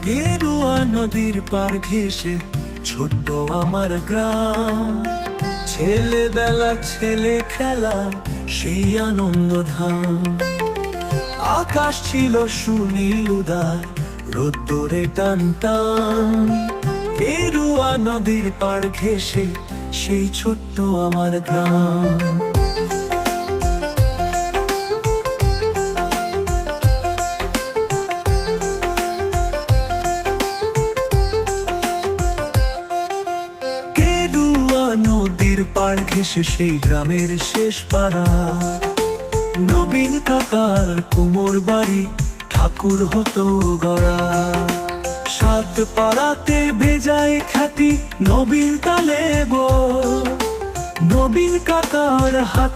গেরুয়া নদীর পার ঘেঁষে ছোট্ট আমার গ্রাম, ছেলেবেলা ছেলে খেলা সেই আনন্দ ধাম। আকাশ ছিল সুনীল উদার, রোদ্দুরে টান টান। গেরুয়া নদীর পার ঘেঁষে সেই ছোট্ট আমার গ্রাম। নদীর পাড় ঘেঁষে সেই গ্রামের শেষ পাড়া, নবীন কাকার কুমোর বাড়ি ঠাকুর হতো গড়া। সাত পাড়াতে ভেজায় খ্যাতি নবীন তালে গো, নবীন কাকার হাত।